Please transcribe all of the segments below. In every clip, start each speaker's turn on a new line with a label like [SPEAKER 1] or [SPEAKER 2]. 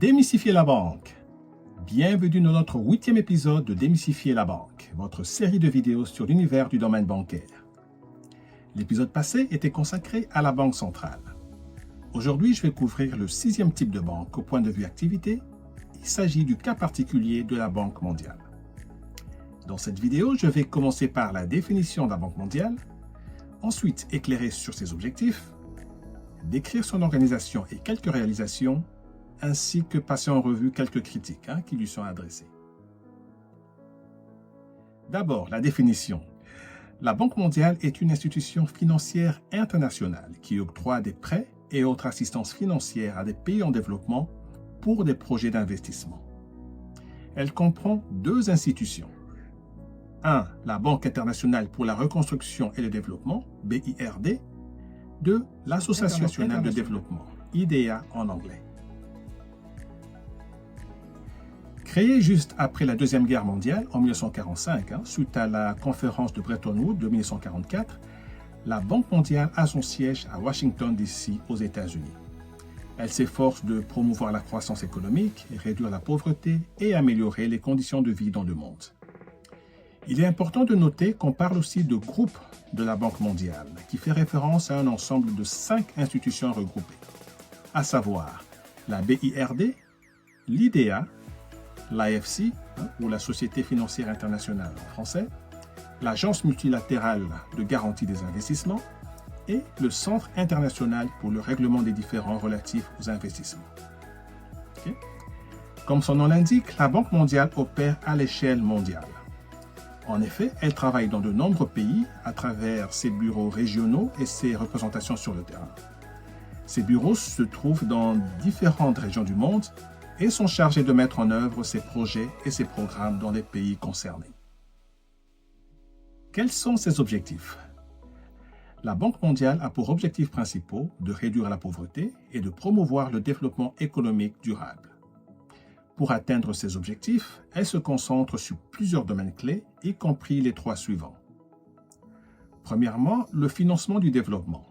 [SPEAKER 1] Démystifier la banque. Bienvenue dans notre 8e épisode de Démystifier la banque, votre série de vidéos sur l'univers du domaine bancaire. L'épisode passé était consacré à la Banque centrale. Aujourd'hui, je vais couvrir le 6e type de banque au point de vue activité. Il s'agit du cas particulier de la Banque mondiale. Dans cette vidéo, je vais commencer par la définition de la Banque mondiale, ensuite éclairer sur ses objectifs, décrire son organisation et quelques réalisations, ainsi que passer en revue quelques critiques qui lui sont adressées. D'abord, la définition. La Banque mondiale est une institution financière internationale qui octroie des prêts et autres assistances financières à des pays en développement pour des projets d'investissement. Elle comprend deux institutions. 1. La Banque internationale pour la reconstruction et le développement, BIRD. 2. L'Association nationale de développement, IDEA en anglais. Créée juste après la Deuxième Guerre mondiale, en 1945, suite à la conférence de Bretton Woods de 1944, la Banque mondiale a son siège à Washington, D.C., aux États-Unis. Elle s'efforce de promouvoir la croissance économique, réduire la pauvreté et améliorer les conditions de vie dans le monde. Il est important de noter qu'on parle aussi de groupe de la Banque mondiale, qui fait référence à un ensemble de 5 institutions regroupées, à savoir la BIRD, l'IDEA, l'AFC, ou la Société financière internationale en français, l'Agence multilatérale de garantie des investissements et le Centre international pour le règlement des différends relatifs aux investissements. Okay? Comme son nom l'indique, la Banque mondiale opère à l'échelle mondiale. En effet, elle travaille dans de nombreux pays à travers ses bureaux régionaux et ses représentations sur le terrain. Ces bureaux se trouvent dans différentes régions du monde et sont chargés de mettre en œuvre ses projets et ses programmes dans les pays concernés. Quels sont ses objectifs? La Banque mondiale a pour objectifs principaux de réduire la pauvreté et de promouvoir le développement économique durable. Pour atteindre ces objectifs, elle se concentre sur plusieurs domaines clés, y compris les 3 suivants. Premièrement, le financement du développement.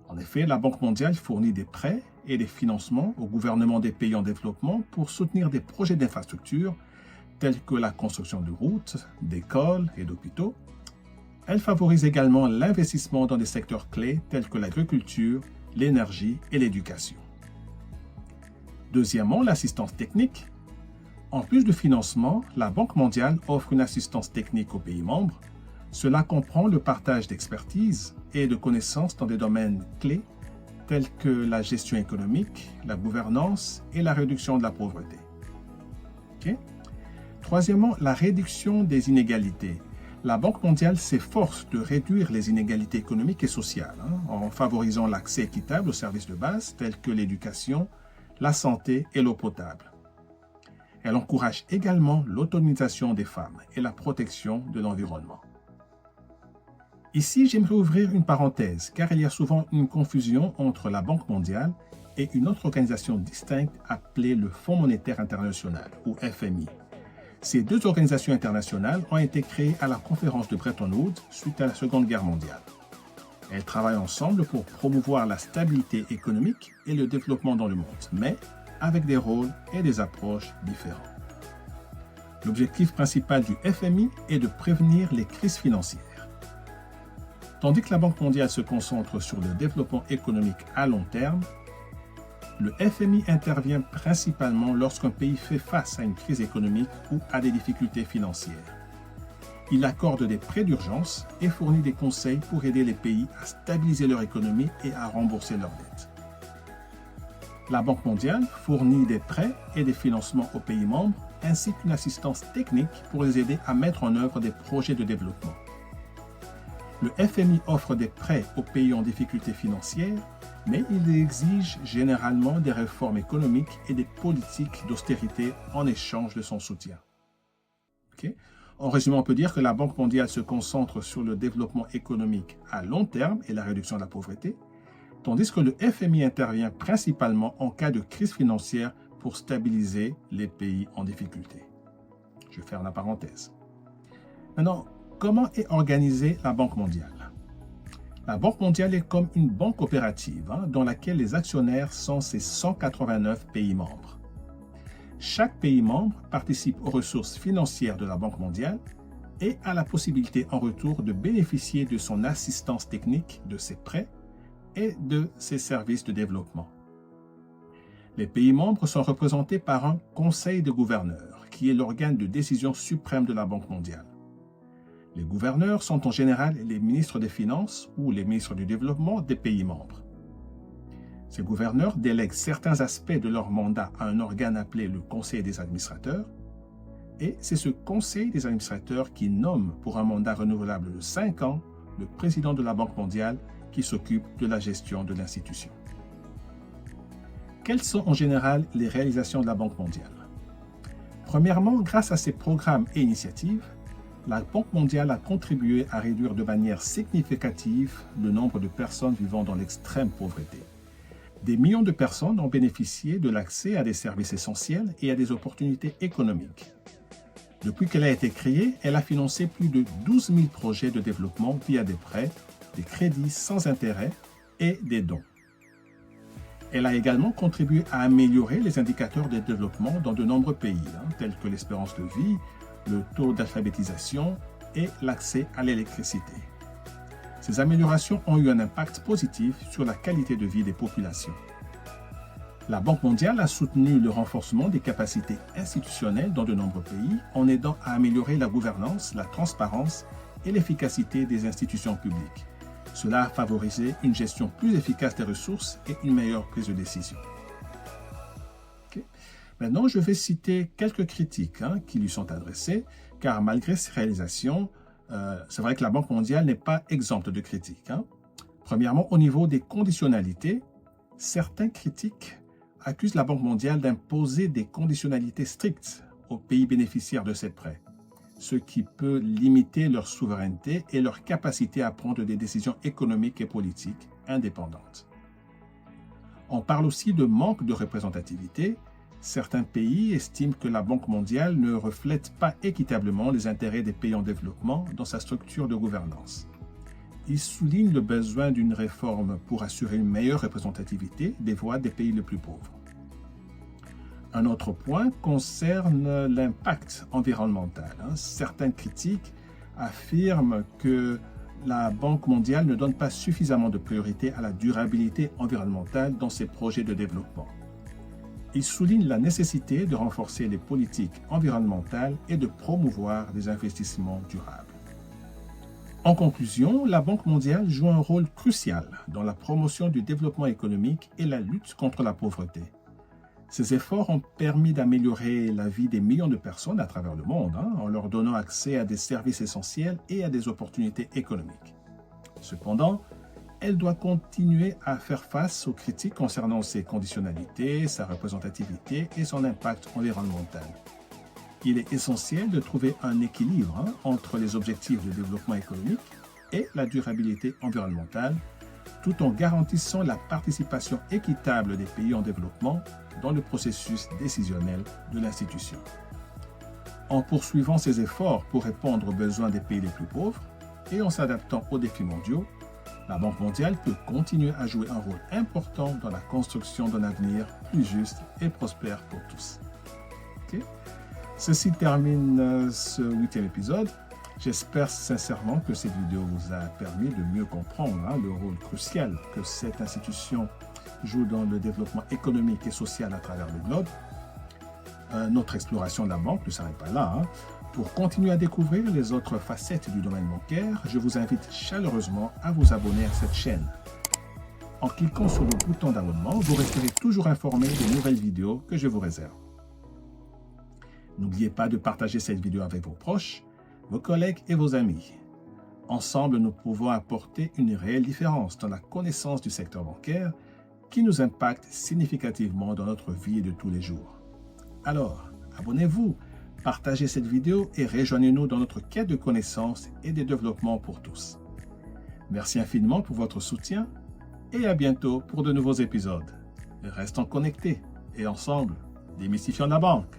[SPEAKER 1] En effet, la Banque mondiale fournit des prêts et des financements aux gouvernements des pays en développement pour soutenir des projets d'infrastructure tels que la construction de routes, d'écoles et d'hôpitaux. Elle favorise également l'investissement dans des secteurs clés tels que l'agriculture, l'énergie et l'éducation. Deuxièmement, l'assistance technique. En plus de financement, la Banque mondiale offre une assistance technique aux pays membres. Cela comprend le partage d'expertise et de connaissances dans des domaines clés tels que la gestion économique, la gouvernance et la réduction de la pauvreté. Okay? Troisièmement, la réduction des inégalités. La Banque mondiale s'efforce de réduire les inégalités économiques et sociales en favorisant l'accès équitable aux services de base tels que l'éducation, la santé et l'eau potable. Elle encourage également l'autonomisation des femmes et la protection de l'environnement. Ici, j'aimerais ouvrir une parenthèse, car il y a souvent une confusion entre la Banque mondiale et une autre organisation distincte appelée le Fonds monétaire international, ou FMI. Ces deux organisations internationales ont été créées à la conférence de Bretton Woods suite à la Seconde Guerre mondiale. Elles travaillent ensemble pour promouvoir la stabilité économique et le développement dans le monde, mais avec des rôles et des approches différents. L'objectif principal du FMI est de prévenir les crises financières. Tandis que la Banque mondiale se concentre sur le développement économique à long terme, le FMI intervient principalement lorsqu'un pays fait face à une crise économique ou à des difficultés financières. Il accorde des prêts d'urgence et fournit des conseils pour aider les pays à stabiliser leur économie et à rembourser leurs dettes. La Banque mondiale fournit des prêts et des financements aux pays membres ainsi qu'une assistance technique pour les aider à mettre en œuvre des projets de développement. Le FMI offre des prêts aux pays en difficulté financière, mais il exige généralement des réformes économiques et des politiques d'austérité en échange de son soutien. Okay? En résumé, on peut dire que la Banque mondiale se concentre sur le développement économique à long terme et la réduction de la pauvreté, tandis que le FMI intervient principalement en cas de crise financière pour stabiliser les pays en difficulté. Je ferme la parenthèse. Maintenant, comment est organisée la Banque mondiale? La Banque mondiale est comme une banque coopérative dans laquelle les actionnaires sont ses 189 pays membres. chaque pays membre participe aux ressources financières de la Banque mondiale et a la possibilité en retour de bénéficier de son assistance technique, de ses prêts et de ses services de développement. Les pays membres sont représentés par un conseil de gouverneurs, qui est l'organe de décision suprême de la Banque mondiale. Les gouverneurs sont en général les ministres des Finances ou les ministres du Développement des pays membres. Ces gouverneurs délèguent certains aspects de leur mandat à un organe appelé le Conseil des administrateurs, et c'est ce Conseil des administrateurs qui nomme pour un mandat renouvelable de 5 ans le président de la Banque mondiale qui s'occupe de la gestion de l'institution. Quelles sont en général les réalisations de la Banque mondiale? Premièrement, grâce à ses programmes et initiatives, la Banque mondiale a contribué à réduire de manière significative le nombre de personnes vivant dans l'extrême pauvreté. Des millions de personnes ont bénéficié de l'accès à des services essentiels et à des opportunités économiques. Depuis qu'elle a été créée, elle a financé plus de 12 000 projets de développement via des prêts, des crédits sans intérêt et des dons. Elle a également contribué à améliorer les indicateurs de développement dans de nombreux pays, tels que l'espérance de vie, le taux d'alphabétisation et l'accès à l'électricité. Ces améliorations ont eu un impact positif sur la qualité de vie des populations. La Banque mondiale a soutenu le renforcement des capacités institutionnelles dans de nombreux pays en aidant à améliorer la gouvernance, la transparence et l'efficacité des institutions publiques. Cela a favorisé une gestion plus efficace des ressources et une meilleure prise de décision. Maintenant, je vais citer quelques critiques qui lui sont adressées, car malgré ces réalisations, c'est vrai que la Banque mondiale n'est pas exempte de critiques. Premièrement, au niveau des conditionnalités, certains critiques accusent la Banque mondiale d'imposer des conditionnalités strictes aux pays bénéficiaires de ces prêts, ce qui peut limiter leur souveraineté et leur capacité à prendre des décisions économiques et politiques indépendantes. On parle aussi de manque de représentativité. Certains pays estiment que la Banque mondiale ne reflète pas équitablement les intérêts des pays en développement dans sa structure de gouvernance. Ils soulignent le besoin d'une réforme pour assurer une meilleure représentativité des voix des pays les plus pauvres. Un autre point concerne l'impact environnemental. Certaines critiques affirment que la Banque mondiale ne donne pas suffisamment de priorité à la durabilité environnementale dans ses projets de développement. Ils soulignent la nécessité de renforcer les politiques environnementales et de promouvoir des investissements durables. En conclusion, la Banque mondiale joue un rôle crucial dans la promotion du développement économique et la lutte contre la pauvreté. Ces efforts ont permis d'améliorer la vie des millions de personnes à travers le monde, en leur donnant accès à des services essentiels et à des opportunités économiques. Cependant, elle doit continuer à faire face aux critiques concernant ses conditionnalités, sa représentativité et son impact environnemental. Il est essentiel de trouver un équilibre entre les objectifs de développement économique et la durabilité environnementale, tout en garantissant la participation équitable des pays en développement dans le processus décisionnel de l'institution. En poursuivant ces efforts pour répondre aux besoins des pays les plus pauvres et en s'adaptant aux défis mondiaux, la Banque mondiale peut continuer à jouer un rôle important dans la construction d'un avenir plus juste et prospère pour tous. Ceci termine ce 8e épisode. J'espère sincèrement que cette vidéo vous a permis de mieux comprendre le rôle crucial que cette institution joue dans le développement économique et social à travers le globe. Notre exploration de la banque ne s'arrête pas là. Pour continuer à découvrir les autres facettes du domaine bancaire, je vous invite chaleureusement à vous abonner à cette chaîne. En cliquant sur le bouton d'abonnement, vous resterez toujours informé des nouvelles vidéos que je vous réserve. N'oubliez pas de partager cette vidéo avec vos proches, vos collègues et vos amis. Ensemble, nous pouvons apporter une réelle différence dans la connaissance du secteur bancaire qui nous impacte significativement dans notre vie de tous les jours. Alors, abonnez-vous, partagez cette vidéo et rejoignez-nous dans notre quête de connaissances et de développement pour tous. Merci infiniment pour votre soutien et à bientôt pour de nouveaux épisodes. Restons connectés et ensemble, démystifions la banque.